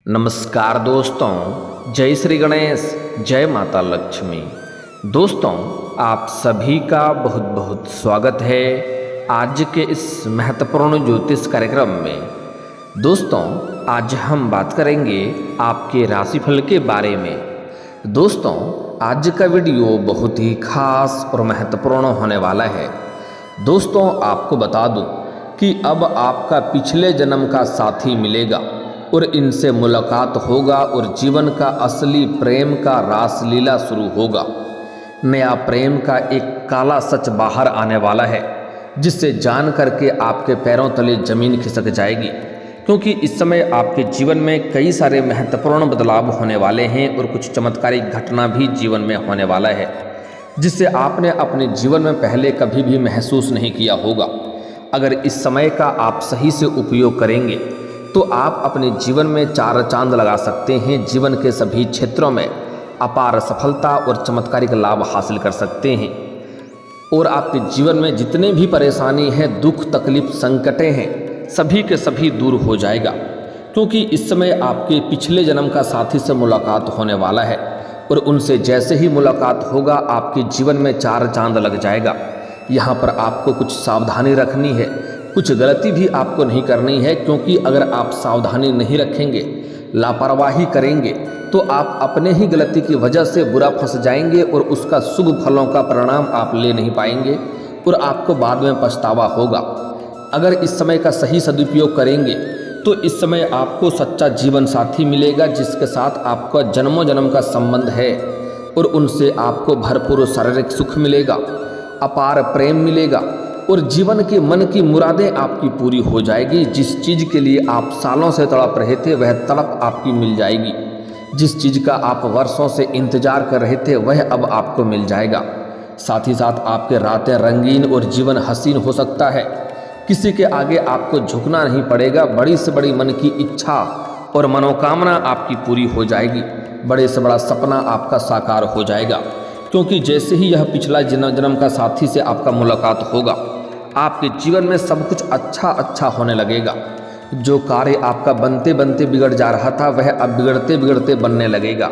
नमस्कार दोस्तों, जय श्री गणेश, जय माता लक्ष्मी। दोस्तों, आप सभी का बहुत बहुत स्वागत है आज के इस महत्वपूर्ण ज्योतिष कार्यक्रम में। दोस्तों, आज हम बात करेंगे आपके राशिफल के बारे में। दोस्तों, आज का वीडियो बहुत ही खास और महत्वपूर्ण होने वाला है। दोस्तों, आपको बता दूं कि अब आपका पिछले जन्म का साथी मिलेगा और इनसे मुलाकात होगा और जीवन का असली प्रेम का रासलीला शुरू होगा। नया प्रेम का एक काला सच बाहर आने वाला है, जिससे जान करके आपके पैरों तले जमीन खिसक जाएगी, क्योंकि इस समय आपके जीवन में कई सारे महत्वपूर्ण बदलाव होने वाले हैं और कुछ चमत्कारिक घटना भी जीवन में होने वाला है, जिससे आपने अपने जीवन में पहले कभी भी महसूस नहीं किया होगा। अगर इस समय का आप सही से उपयोग करेंगे तो आप अपने जीवन में चार चांद लगा सकते हैं। जीवन के सभी क्षेत्रों में अपार सफलता और चमत्कारिक लाभ हासिल कर सकते हैं और आपके जीवन में जितने भी परेशानी हैं, दुख तकलीफ संकटें हैं, सभी के सभी दूर हो जाएगा, क्योंकि इस समय आपके पिछले जन्म का साथी से मुलाकात होने वाला है और उनसे जैसे ही मुलाकात होगा आपके जीवन में चार चांद लग जाएगा। यहाँ पर आपको कुछ सावधानी रखनी है, कुछ गलती भी आपको नहीं करनी है, क्योंकि अगर आप सावधानी नहीं रखेंगे, लापरवाही करेंगे, तो आप अपने ही गलती की वजह से बुरा फंस जाएंगे और उसका शुभ फलों का परिणाम आप ले नहीं पाएंगे और आपको बाद में पछतावा होगा। अगर इस समय का सही सदुपयोग करेंगे तो इस समय आपको सच्चा जीवन साथी मिलेगा, जिसके साथ आपका जन्मों जन्म का संबंध है और उनसे आपको भरपूर शारीरिक सुख मिलेगा, अपार प्रेम मिलेगा और जीवन के मन की मुरादें आपकी पूरी हो जाएगी। जिस चीज़ के लिए आप सालों से तड़प रहे थे वह तड़प आपकी मिल जाएगी। जिस चीज़ का आप वर्षों से इंतजार कर रहे थे वह अब आपको मिल जाएगा। साथ ही साथ आपके रातें रंगीन और जीवन हसीन हो सकता है। किसी के आगे आपको झुकना नहीं पड़ेगा। बड़ी से बड़ी मन की इच्छा और मनोकामना आपकी पूरी हो जाएगी। बड़े से बड़ा सपना आपका साकार हो जाएगा, क्योंकि जैसे ही यह पिछला जन्म का साथी से आपका मुलाकात होगा, आपके जीवन में सब कुछ अच्छा होने लगेगा। जो कार्य आपका बनते बनते बिगड़ जा रहा था वह अब बिगड़ते बिगड़ते बनने लगेगा।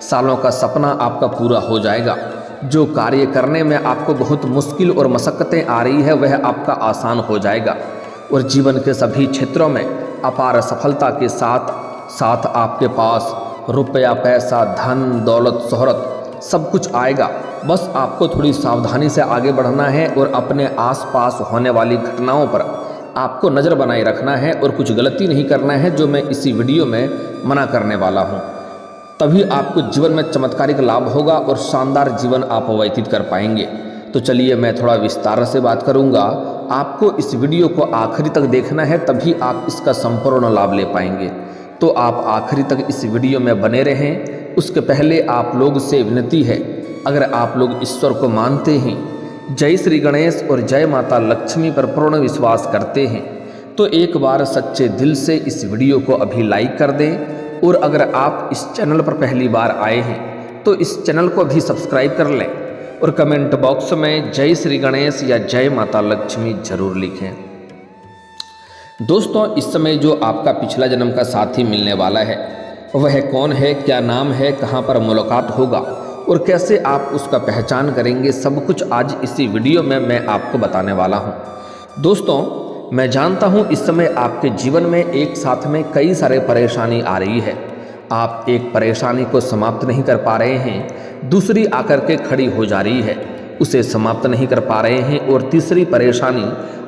सालों का सपना आपका पूरा हो जाएगा। जो कार्य करने में आपको बहुत मुश्किल और मशक्क़तें आ रही है वह आपका आसान हो जाएगा और जीवन के सभी क्षेत्रों में अपार सफलता के साथ साथ आपके पास रुपया पैसा धन दौलत शोहरत सब कुछ आएगा। बस आपको थोड़ी सावधानी से आगे बढ़ना है और अपने आसपास होने वाली घटनाओं पर आपको नज़र बनाए रखना है और कुछ गलती नहीं करना है, जो मैं इसी वीडियो में मना करने वाला हूं। तभी आपको जीवन में चमत्कारिक लाभ होगा और शानदार जीवन आप व्यतीत कर पाएंगे। तो चलिए मैं थोड़ा विस्तार से बात करूंगा। आपको इस वीडियो को आखिरी तक देखना है, तभी आप इसका संपूर्ण लाभ ले पाएंगे। तो आप आखिरी तक इस वीडियो में बने रहें। उसके पहले आप लोग से विनती है, अगर आप लोग ईश्वर को मानते हैं, जय श्री गणेश और जय माता लक्ष्मी पर पूर्ण विश्वास करते हैं, तो एक बार सच्चे दिल से इस वीडियो को अभी लाइक कर दें। और अगर आप इस चैनल पर पहली बार आए हैं तो इस चैनल को भी सब्सक्राइब कर लें और कमेंट बॉक्स में जय श्री गणेश या जय माता लक्ष्मी जरूर लिखें। दोस्तों, इस समय जो आपका पिछला जन्म का साथी मिलने वाला है वह कौन है, क्या नाम है, कहाँ पर मुलाकात होगा और कैसे आप उसका पहचान करेंगे, सब कुछ आज इसी वीडियो में मैं आपको बताने वाला हूं। दोस्तों, मैं जानता हूं इस समय आपके जीवन में एक साथ में कई सारे परेशानी आ रही है। आप एक परेशानी को समाप्त नहीं कर पा रहे हैं, दूसरी आकर के खड़ी हो जा रही है, उसे समाप्त नहीं कर पा रहे हैं और तीसरी परेशानी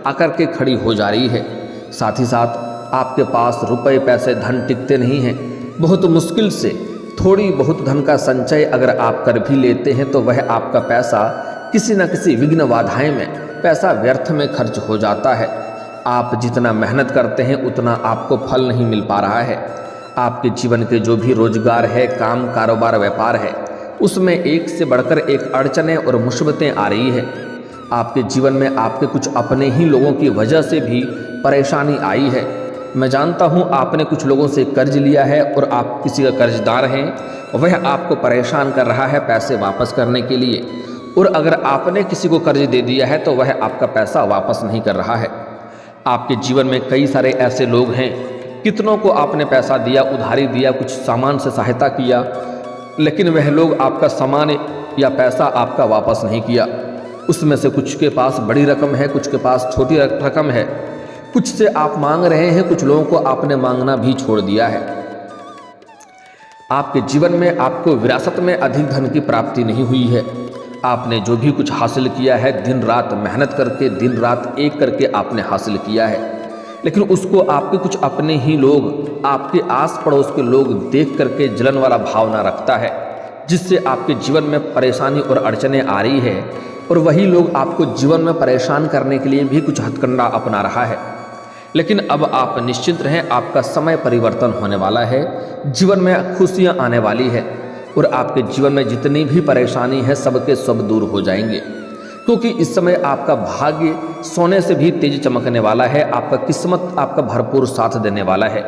आकर के खड़ी हो जा रही है। साथ ही साथ आपके पास रुपए पैसे धन टिकते नहीं हैं। बहुत मुश्किल से थोड़ी बहुत धन का संचय अगर आप कर भी लेते हैं तो वह आपका पैसा किसी न किसी विघ्न बाधाएं में पैसा व्यर्थ में खर्च हो जाता है। आप जितना मेहनत करते हैं उतना आपको फल नहीं मिल पा रहा है। आपके जीवन के जो भी रोजगार है, काम कारोबार व्यापार है, उसमें एक से बढ़कर एक अड़चनें और मुसीबतें आ रही है। आपके जीवन में आपके कुछ अपने ही लोगों की वजह से भी परेशानी आई है। मैं जानता हूं आपने कुछ लोगों से कर्ज लिया है और आप किसी का कर्जदार हैं, वह आपको परेशान कर रहा है पैसे वापस करने के लिए, और अगर आपने किसी को कर्ज दे दिया है तो वह आपका पैसा वापस नहीं कर रहा है। आपके जीवन में कई सारे ऐसे लोग हैं कितनों को आपने पैसा दिया, उधारी दिया, कुछ सामान से सहायता किया, लेकिन वह लोग आपका सामान या पैसा आपका वापस नहीं किया। उसमें से कुछ के पास बड़ी रकम है, कुछ के पास छोटी रकम है, कुछ से आप मांग रहे हैं, कुछ लोगों को आपने मांगना भी छोड़ दिया है। आपके जीवन में आपको विरासत में अधिक धन की प्राप्ति नहीं हुई है। आपने जो भी कुछ हासिल किया है दिन रात मेहनत करके, दिन रात एक करके आपने हासिल किया है, लेकिन उसको आपके कुछ अपने ही लोग, आपके आस पड़ोस के लोग देख करके जलन वाला भावना रखता है, जिससे आपके जीवन में परेशानी और अड़चने आ रही है। और वही लोग आपको जीवन में परेशान करने के लिए भी कुछ हथकंडा अपना रहा है। लेकिन अब आप निश्चिंत रहें, आपका समय परिवर्तन होने वाला है, जीवन में खुशियाँ आने वाली है और आपके जीवन में जितनी भी परेशानी है सबके सब दूर हो जाएंगे, क्योंकि इस समय आपका भाग्य सोने से भी तेज चमकने वाला है। आपका किस्मत आपका भरपूर साथ देने वाला है।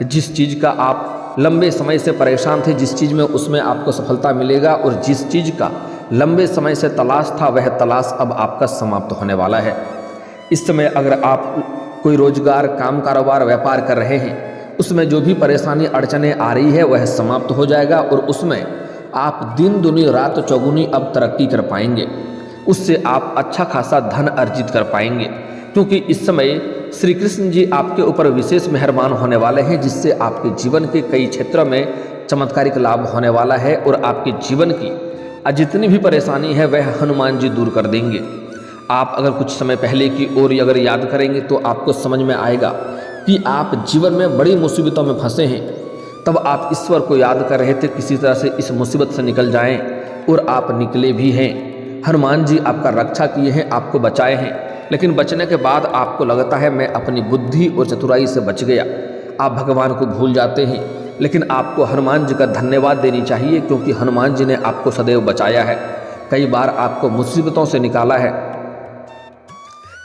जिस चीज़ का आप लंबे समय से परेशान थे, जिस चीज़ में उसमें आपको सफलता मिलेगा, और जिस चीज़ का लंबे समय से तलाश था वह तलाश अब आपका समाप्त होने वाला है। इस समय अगर आप कोई रोजगार, काम, कारोबार, व्यापार कर रहे हैं, उसमें जो भी परेशानी अड़चने आ रही है वह समाप्त हो जाएगा और उसमें आप दिन दुनी रात चौगुनी अब तरक्की कर पाएंगे। उससे आप अच्छा खासा धन अर्जित कर पाएंगे, क्योंकि इस समय श्री कृष्ण जी आपके ऊपर विशेष मेहरबान होने वाले हैं, जिससे आपके जीवन के कई क्षेत्रों में चमत्कारिक लाभ होने वाला है और आपके जीवन की जितनी भी परेशानी है वह हनुमान जी दूर कर देंगे। आप अगर कुछ समय पहले की ओर अगर याद करेंगे तो आपको समझ में आएगा कि आप जीवन में बड़ी मुसीबतों में फंसे हैं। तब आप ईश्वर को याद कर रहे थे किसी तरह से इस मुसीबत से निकल जाएं, और आप निकले भी हैं। हनुमान जी आपका रक्षा किए हैं, आपको बचाए हैं, लेकिन बचने के बाद आपको लगता है मैं अपनी बुद्धि और चतुराई से बच गया। आप भगवान को भूल जाते हैं, लेकिन आपको हनुमान जी का धन्यवाद देनी चाहिए, क्योंकि हनुमान जी ने आपको सदैव बचाया है, कई बार आपको मुसीबतों से निकाला है।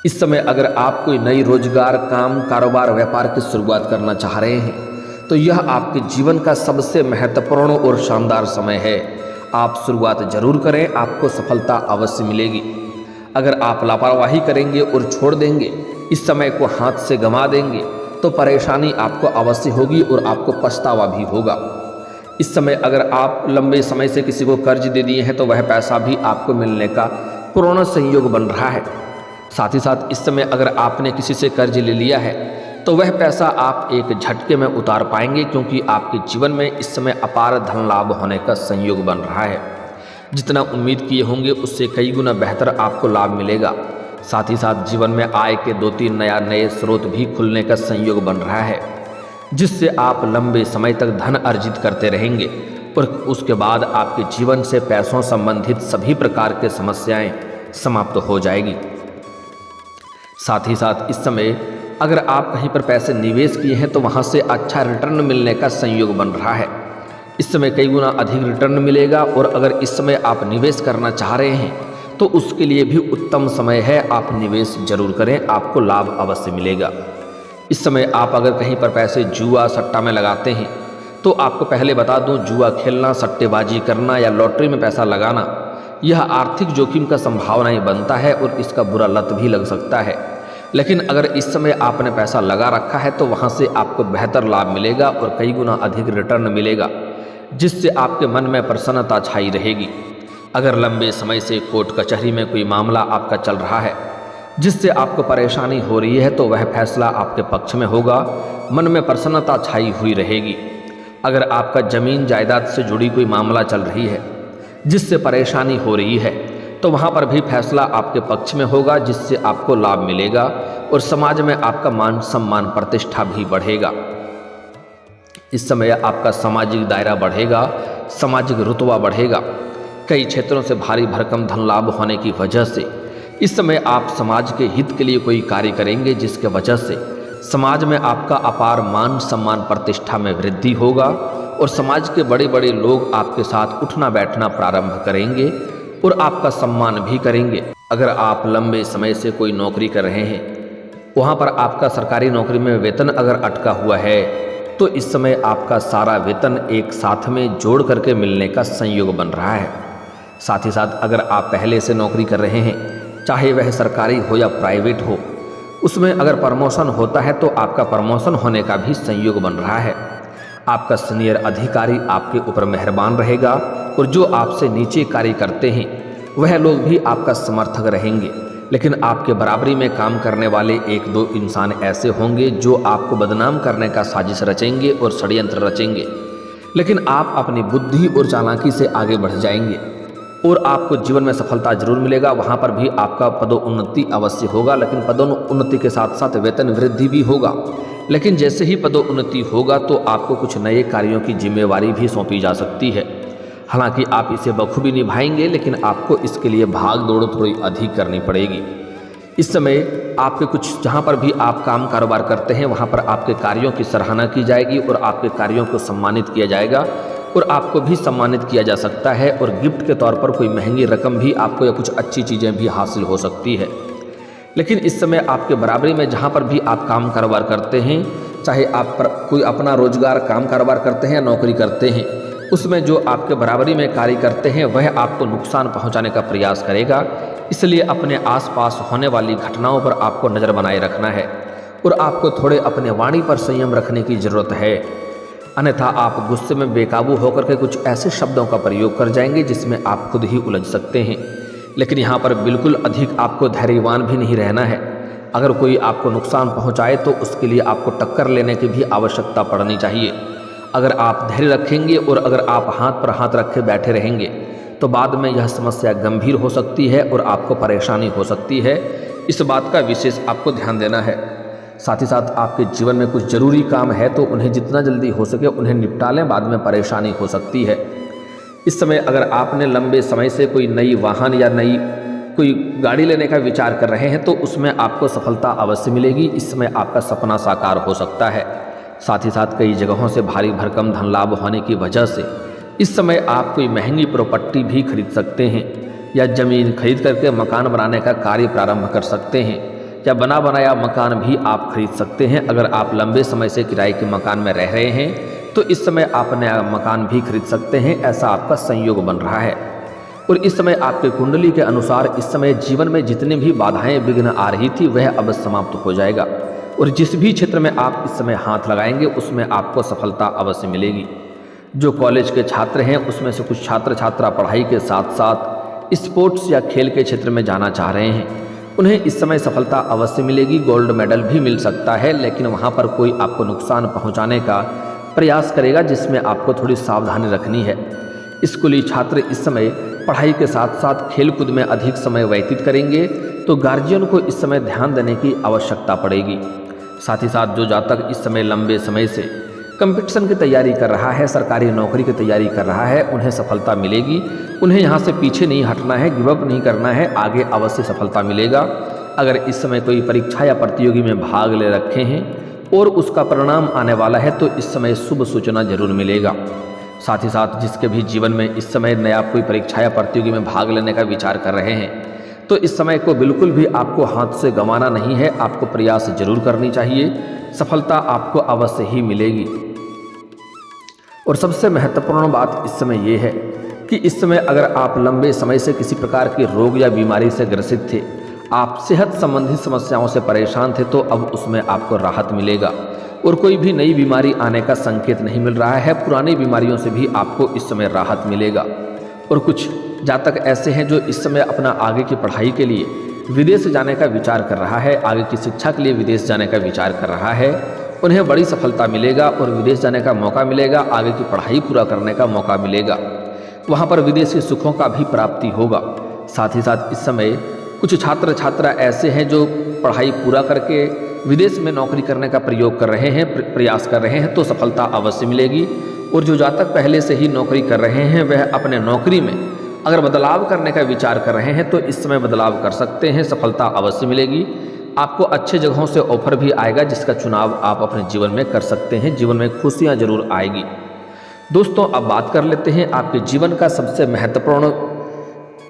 इस समय अगर आप कोई नई रोजगार, काम, कारोबार, व्यापार की शुरुआत करना चाह रहे हैं तो यह आपके जीवन का सबसे महत्वपूर्ण और शानदार समय है। आप शुरुआत जरूर करें, आपको सफलता अवश्य मिलेगी। अगर आप लापरवाही करेंगे और छोड़ देंगे, इस समय को हाथ से गंवा देंगे, तो परेशानी आपको अवश्य होगी और आपको पछतावा भी होगा। इस समय अगर आप लंबे समय से किसी को कर्ज दे दिए हैं तो वह पैसा भी आपको मिलने का पूर्ण संयोग बन रहा है। साथ ही साथ इस समय अगर आपने किसी से कर्ज ले लिया है तो वह पैसा आप एक झटके में उतार पाएंगे, क्योंकि आपके जीवन में इस समय अपार धन लाभ होने का संयोग बन रहा है। जितना उम्मीद किए होंगे उससे कई गुना बेहतर आपको लाभ मिलेगा। साथ ही साथ जीवन में आय के 2-3 नए स्रोत भी खुलने का संयोग बन रहा है, जिससे आप लंबे समय तक धन अर्जित करते रहेंगे और उसके बाद आपके जीवन से पैसों संबंधित सभी प्रकार के समस्याएं समाप्त हो जाएगी। साथ ही साथ इस समय अगर आप कहीं पर पैसे निवेश किए हैं तो वहां से अच्छा रिटर्न मिलने का संयोग बन रहा है। इस समय कई गुना अधिक रिटर्न मिलेगा, और अगर इस समय आप निवेश करना चाह रहे हैं तो उसके लिए भी उत्तम समय है। आप निवेश जरूर करें, आपको लाभ अवश्य मिलेगा। इस समय आप अगर कहीं पर पैसे जुआ, सट्टा में लगाते हैं तो आपको पहले बता दूं, जुआ खेलना, सट्टेबाजी करना या लॉटरी में पैसा लगाना, यह आर्थिक जोखिम का संभावनाएं बनता है और इसका बुरा लत भी लग सकता है। लेकिन अगर इस समय आपने पैसा लगा रखा है तो वहाँ से आपको बेहतर लाभ मिलेगा और कई गुना अधिक रिटर्न मिलेगा, जिससे आपके मन में प्रसन्नता छाई रहेगी। अगर लंबे समय से कोर्ट कचहरी में कोई मामला आपका चल रहा है जिससे आपको परेशानी हो रही है तो वह फैसला आपके पक्ष में होगा, मन में प्रसन्नता छाई हुई रहेगी। अगर आपका जमीन जायदाद से जुड़ी कोई मामला चल रही है जिससे परेशानी हो रही है तो वहाँ पर भी फैसला आपके पक्ष में होगा, जिससे आपको लाभ मिलेगा और समाज में आपका मान सम्मान प्रतिष्ठा भी बढ़ेगा। इस समय आपका सामाजिक दायरा बढ़ेगा, सामाजिक रुतबा बढ़ेगा। कई क्षेत्रों से भारी भरकम धन लाभ होने की वजह से इस समय आप समाज के हित के लिए कोई कार्य करेंगे, जिसके वजह से समाज में आपका अपार मान सम्मान प्रतिष्ठा में वृद्धि होगा और समाज के बड़े बड़े लोग आपके साथ उठना बैठना प्रारंभ करेंगे और आपका सम्मान भी करेंगे। अगर आप लंबे समय से कोई नौकरी कर रहे हैं, वहाँ पर आपका सरकारी नौकरी में वेतन अगर अटका हुआ है तो इस समय आपका सारा वेतन एक साथ में जोड़ करके मिलने का संयोग बन रहा है। साथ ही साथ अगर आप पहले से नौकरी कर रहे हैं, चाहे वह सरकारी हो या प्राइवेट हो, उसमें अगर प्रमोशन होता है तो आपका प्रमोशन होने का भी संयोग बन रहा है। आपका सीनियर अधिकारी आपके ऊपर मेहरबान रहेगा और जो आपसे नीचे कार्य करते हैं वह लोग भी आपका समर्थक रहेंगे। लेकिन आपके बराबरी में काम करने वाले एक दो इंसान ऐसे होंगे जो आपको बदनाम करने का साजिश रचेंगे और षड्यंत्र रचेंगे। लेकिन आप अपनी बुद्धि और चालाकी से आगे बढ़ जाएंगे और आपको जीवन में सफलता जरूर मिलेगा। वहाँ पर भी आपका पदोन्नति अवश्य होगा, लेकिन पदोन्नति के साथ साथ वेतन वृद्धि भी होगा। लेकिन जैसे ही पदोन्नति होगा तो आपको कुछ नए कार्यों की जिम्मेवारी भी सौंपी जा सकती है। हालांकि आप इसे बखूबी निभाएंगे, लेकिन आपको इसके लिए भाग दौड़ थोड़ी अधिक करनी पड़ेगी। इस समय आपके कुछ जहाँ पर भी आप काम कारोबार करते हैं वहाँ पर आपके कार्यों की सराहना की जाएगी और आपके कार्यों को सम्मानित किया जाएगा और आपको भी सम्मानित किया जा सकता है और गिफ्ट के तौर पर कोई महंगी रकम भी आपको या कुछ अच्छी चीज़ें भी हासिल हो सकती है। लेकिन इस समय आपके बराबरी में जहाँ पर भी आप काम कारोबार करते हैं, चाहे आप पर कोई अपना रोजगार काम कारोबार करते हैं या नौकरी करते हैं, उसमें जो आपके बराबरी में कार्य करते हैं वह आपको नुकसान पहुँचाने का प्रयास करेगा। इसलिए अपने आसपास होने वाली घटनाओं पर आपको नज़र बनाए रखना है और आपको थोड़े अपने वाणी पर संयम रखने की ज़रूरत है। अन्यथा आप गुस्से में बेकाबू होकर के कुछ ऐसे शब्दों का प्रयोग कर जाएंगे जिसमें आप खुद ही उलझ सकते हैं। लेकिन यहाँ पर बिल्कुल अधिक आपको धैर्यवान भी नहीं रहना है। अगर कोई आपको नुकसान पहुँचाए तो उसके लिए आपको टक्कर लेने की भी आवश्यकता पड़नी चाहिए। अगर आप धैर्य रखेंगे और अगर आप हाथ पर हाथ रखे बैठे रहेंगे तो बाद में यह समस्या गंभीर हो सकती है और आपको परेशानी हो सकती है। इस बात का विशेष आपको ध्यान देना है। साथ ही साथ आपके जीवन में कुछ जरूरी काम है तो उन्हें जितना जल्दी हो सके उन्हें निपटा लें, बाद में परेशानी हो सकती है। इस समय अगर आपने लंबे समय से कोई नई वाहन या नई कोई गाड़ी लेने का विचार कर रहे हैं तो उसमें आपको सफलता अवश्य मिलेगी। इस समय आपका सपना साकार हो सकता है। साथ ही साथ कई जगहों से भारी भरकम धन लाभ होने की वजह से इस समय आप कोई महंगी प्रॉपर्टी भी खरीद सकते हैं या ज़मीन खरीद करके मकान बनाने का कार्य प्रारंभ कर सकते हैं या बना बनाया मकान भी आप खरीद सकते हैं। अगर आप लंबे समय से किराए के मकान में रह रहे हैं तो इस समय आप नया मकान भी खरीद सकते हैं। ऐसा आपका संयोग बन रहा है। और इस समय आपके कुंडली के अनुसार इस समय जीवन में जितनी भी बाधाएं विघ्न आ रही थी वह अब समाप्त हो जाएगा और जिस भी क्षेत्र में आप इस समय हाथ लगाएंगे उसमें आपको सफलता अवश्य मिलेगी। जो कॉलेज के छात्र हैं उसमें से कुछ छात्र छात्रा पढ़ाई के साथ साथ स्पोर्ट्स या खेल के क्षेत्र में जाना चाह रहे हैं, उन्हें इस समय सफलता अवश्य मिलेगी। गोल्ड मेडल भी मिल सकता है, लेकिन वहाँ पर कोई आपको नुकसान पहुँचाने का प्रयास करेगा जिसमें आपको थोड़ी सावधानी रखनी है। स्कूली छात्र इस समय पढ़ाई के साथ साथ खेलकूद में अधिक समय व्यतीत करेंगे तो गार्जियन को इस समय ध्यान देने की आवश्यकता पड़ेगी। साथ ही साथ जो जातक इस समय लंबे समय से कंपटीशन की तैयारी कर रहा है, सरकारी नौकरी की तैयारी कर रहा है, उन्हें सफलता मिलेगी। उन्हें यहाँ से पीछे नहीं हटना है, गिवअप नहीं करना है, आगे अवश्य सफलता मिलेगा। अगर इस समय कोई परीक्षा या प्रतियोगी में भाग ले रखे हैं और उसका परिणाम आने वाला है तो इस समय शुभ सूचना जरूर मिलेगा। साथ ही साथ जिसके भी जीवन में इस समय नया कोई परीक्षा या प्रतियोगी में भाग लेने का विचार कर रहे हैं तो इस समय को बिल्कुल भी आपको हाथ से गंवाना नहीं है, आपको प्रयास जरूर करनी चाहिए। सफलता आपको अवश्य ही मिलेगी। और सबसे महत्वपूर्ण बात इस समय ये है कि इस समय अगर आप लंबे समय से किसी प्रकार के रोग या बीमारी से ग्रसित थे, आप सेहत संबंधी समस्याओं से परेशान थे, तो अब उसमें आपको राहत मिलेगा और कोई भी नई बीमारी आने का संकेत नहीं मिल रहा है। पुरानी बीमारियों से भी आपको इस समय राहत मिलेगा। और कुछ जातक ऐसे हैं जो इस समय अपना आगे की पढ़ाई के लिए विदेश जाने का विचार कर रहा है, आगे की शिक्षा के लिए विदेश जाने का विचार कर रहा है, उन्हें बड़ी सफलता मिलेगा और विदेश जाने का मौका मिलेगा, आगे की पढ़ाई पूरा करने का मौका मिलेगा, वहाँ पर विदेशी सुखों का भी प्राप्ति होगा। साथ ही साथ इस समय कुछ छात्र छात्रा ऐसे हैं जो पढ़ाई पूरा करके विदेश में नौकरी करने का प्रयोग कर रहे हैं, प्रयास कर रहे हैं, तो सफलता अवश्य मिलेगी। और जो जातक पहले से ही नौकरी कर रहे हैं वह अपने नौकरी में अगर बदलाव करने का विचार कर रहे हैं तो इस समय बदलाव कर सकते हैं, सफलता अवश्य मिलेगी। आपको अच्छे जगहों से ऑफर भी आएगा जिसका चुनाव आप अपने जीवन में कर सकते हैं, जीवन में खुशियां जरूर आएगी। दोस्तों अब बात कर लेते हैं आपके जीवन का सबसे महत्वपूर्ण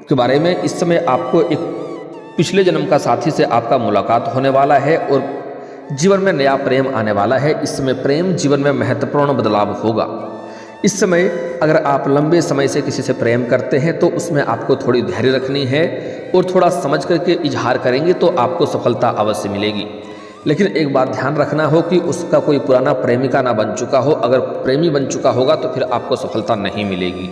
के बारे में। इस समय आपको एक पिछले जन्म का साथी से आपका मुलाकात होने वाला है और जीवन में नया प्रेम आने वाला है। इस समय प्रेम जीवन में महत्वपूर्ण बदलाव होगा। इस समय अगर आप लंबे समय से किसी से प्रेम करते हैं तो उसमें आपको थोड़ी धैर्य रखनी है और थोड़ा समझ करके इजहार करेंगे तो आपको सफलता अवश्य मिलेगी। लेकिन एक बात ध्यान रखना हो कि उसका कोई पुराना प्रेमिका ना बन चुका हो। अगर प्रेमी बन चुका होगा तो फिर आपको सफलता नहीं मिलेगी।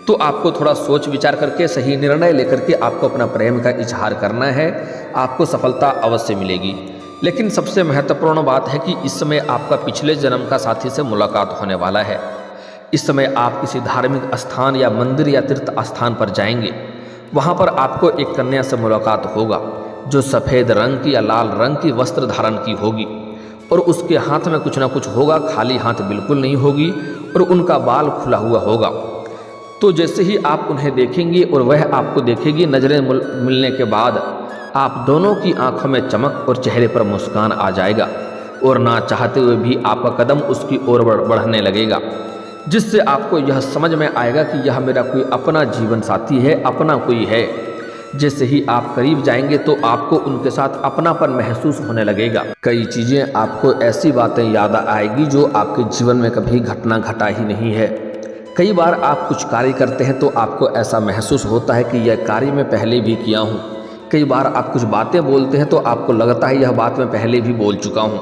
तो आपको थोड़ा सोच विचार करके सही निर्णय लेकर के आपको अपना प्रेम का इजहार करना है, आपको सफलता अवश्य मिलेगी। लेकिन सबसे महत्वपूर्ण बात है कि इस समय आपका पिछले जन्म का साथी से मुलाकात होने वाला है। इस समय आप किसी धार्मिक स्थान या मंदिर या तीर्थ स्थान पर जाएंगे। वहाँ पर आपको एक कन्या से मुलाकात होगा जो सफ़ेद रंग की या लाल रंग की वस्त्र धारण की होगी और उसके हाथ में कुछ ना कुछ होगा, खाली हाथ बिल्कुल नहीं होगी और उनका बाल खुला हुआ होगा। तो जैसे ही आप उन्हें देखेंगे और वह आपको देखेगी, नज़रें मिलने के बाद आप दोनों की आंखों में चमक और चेहरे पर मुस्कान आ जाएगा और ना चाहते हुए भी आपका कदम उसकी ओर बढ़ने लगेगा, जिससे आपको यह समझ में आएगा कि यह मेरा कोई अपना जीवन साथी है, अपना कोई है। जैसे ही आप करीब जाएंगे तो आपको उनके साथ अपनापन महसूस होने लगेगा। कई चीज़ें आपको ऐसी बातें याद आएगी जो आपके जीवन में कभी घटना घटा ही नहीं है। कई बार आप कुछ कार्य करते हैं तो आपको ऐसा महसूस होता है कि यह कार्य मैं पहले भी किया हूँ। कई बार आप कुछ बातें बोलते हैं तो आपको लगता है यह बात मैं पहले भी बोल चुका हूँ।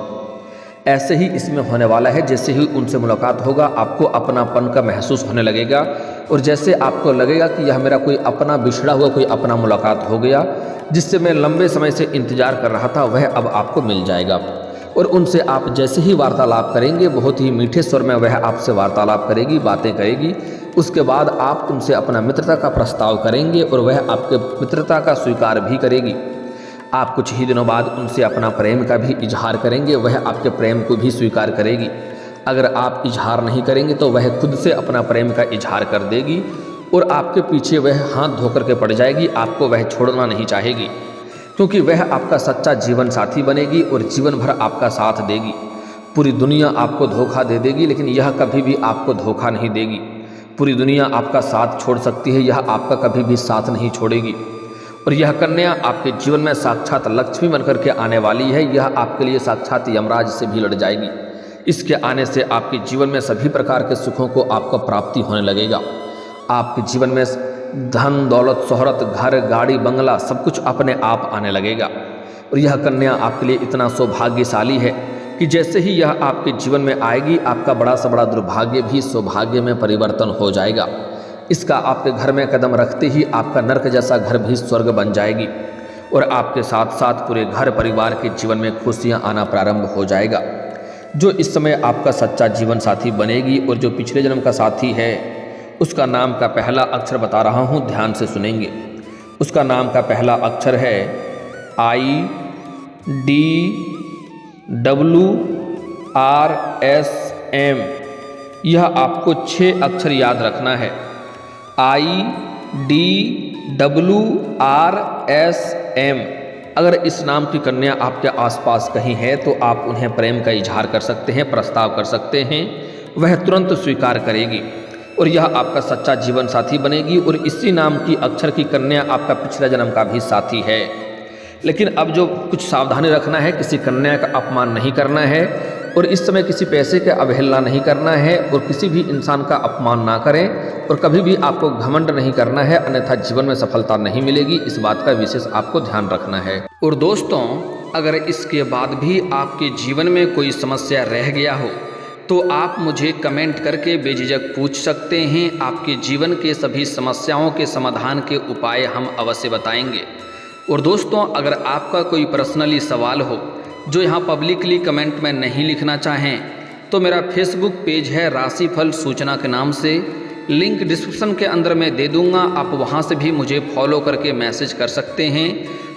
ऐसे ही इसमें होने वाला है। जैसे ही उनसे मुलाकात होगा आपको अपनापन का महसूस होने लगेगा और जैसे आपको लगेगा कि यह मेरा कोई अपना बिछड़ा हुआ कोई अपना मुलाकात हो गया, जिससे मैं लंबे समय से इंतजार कर रहा था, वह अब आपको मिल जाएगा। और उनसे आप जैसे ही वार्तालाप करेंगे, बहुत ही मीठे स्वर में वह आपसे वार्तालाप करेगी, बातें करेगी। उसके बाद आप उनसे अपना मित्रता का प्रस्ताव करेंगे और वह आपके मित्रता का स्वीकार भी करेगी। आप कुछ ही दिनों बाद उनसे अपना प्रेम का भी इजहार करेंगे, वह आपके प्रेम को भी स्वीकार करेगी। अगर आप इजहार नहीं करेंगे तो वह खुद से अपना प्रेम का इजहार कर देगी और आपके पीछे वह हाथ धोकर के पड़ जाएगी। आपको वह छोड़ना नहीं चाहेगी क्योंकि वह आपका सच्चा जीवन साथी बनेगी और जीवन भर आपका साथ देगी। पूरी दुनिया आपको धोखा दे देगी लेकिन यह कभी भी आपको धोखा नहीं देगी। पूरी दुनिया आपका साथ छोड़ सकती है, यह आपका कभी भी साथ नहीं छोड़ेगी। और यह कन्या आपके जीवन में साक्षात लक्ष्मी बनकर के आने वाली है। यह आपके लिए साक्षात यमराज से भी लड़ जाएगी। इसके आने से आपके जीवन में सभी प्रकार के सुखों को आपको प्राप्ति होने लगेगा। आपके जीवन में धन दौलत शोहरत घर गाड़ी बंगला सब कुछ अपने आप आने लगेगा। और यह कन्या आपके लिए इतना सौभाग्यशाली है कि जैसे ही यह आपके जीवन में आएगी आपका बड़ा से बड़ा दुर्भाग्य भी सौभाग्य में परिवर्तन हो जाएगा। इसका आपके घर में कदम रखते ही आपका नर्क जैसा घर भी स्वर्ग बन जाएगी और आपके साथ साथ पूरे घर परिवार के जीवन में खुशियां आना प्रारंभ हो जाएगा। जो इस समय आपका सच्चा जीवन साथी बनेगी और जो पिछले जन्म का साथी है उसका नाम का पहला अक्षर बता रहा हूँ, ध्यान से सुनेंगे। उसका नाम का पहला अक्षर है IDWRSM। यह आपको 6 अक्षर याद रखना है। IDWRSM। अगर इस नाम की कन्या आपके आसपास कहीं है तो आप उन्हें प्रेम का इजहार कर सकते हैं, प्रस्ताव कर सकते हैं, वह तुरंत स्वीकार करेगी और यह आपका सच्चा जीवन साथी बनेगी। और इसी नाम की अक्षर की कन्या आपका पिछले जन्म का भी साथी है। लेकिन अब जो कुछ सावधानी रखना है, किसी कन्या का अपमान नहीं करना है और इस समय किसी पैसे का अवहेलना नहीं करना है और किसी भी इंसान का अपमान ना करें और कभी भी आपको घमंड नहीं करना है, अन्यथा जीवन में सफलता नहीं मिलेगी। इस बात का विशेष आपको ध्यान रखना है। और दोस्तों, अगर इसके बाद भी आपके जीवन में कोई समस्या रह गया हो तो आप मुझे कमेंट करके बेझिझक पूछ सकते हैं। आपके जीवन के सभी समस्याओं के समाधान के उपाय हम अवश्य बताएंगे। और दोस्तों, अगर आपका कोई पर्सनली सवाल हो जो यहाँ पब्लिकली कमेंट में नहीं लिखना चाहें तो मेरा फेसबुक पेज है राशिफल सूचना के नाम से, लिंक डिस्क्रिप्शन के अंदर मैं दे दूँगा। आप वहाँ से भी मुझे फॉलो करके मैसेज कर सकते हैं।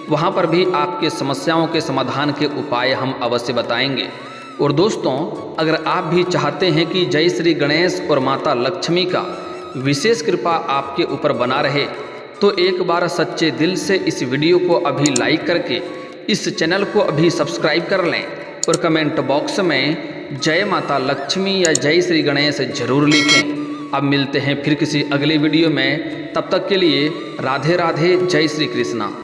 वहाँ पर भी आपके समस्याओं के समाधान के उपाय हम अवश्य बताएंगे। और दोस्तों, अगर आप भी चाहते हैं कि जय श्री गणेश और माता लक्ष्मी का विशेष कृपा आपके ऊपर बना रहे तो एक बार सच्चे दिल से इस वीडियो को अभी लाइक करके इस चैनल को अभी सब्सक्राइब कर लें और कमेंट बॉक्स में जय माता लक्ष्मी या जय श्री गणेश जरूर लिखें। अब मिलते हैं फिर किसी अगले वीडियो में, तब तक के लिए राधे राधे, जय श्री कृष्णा।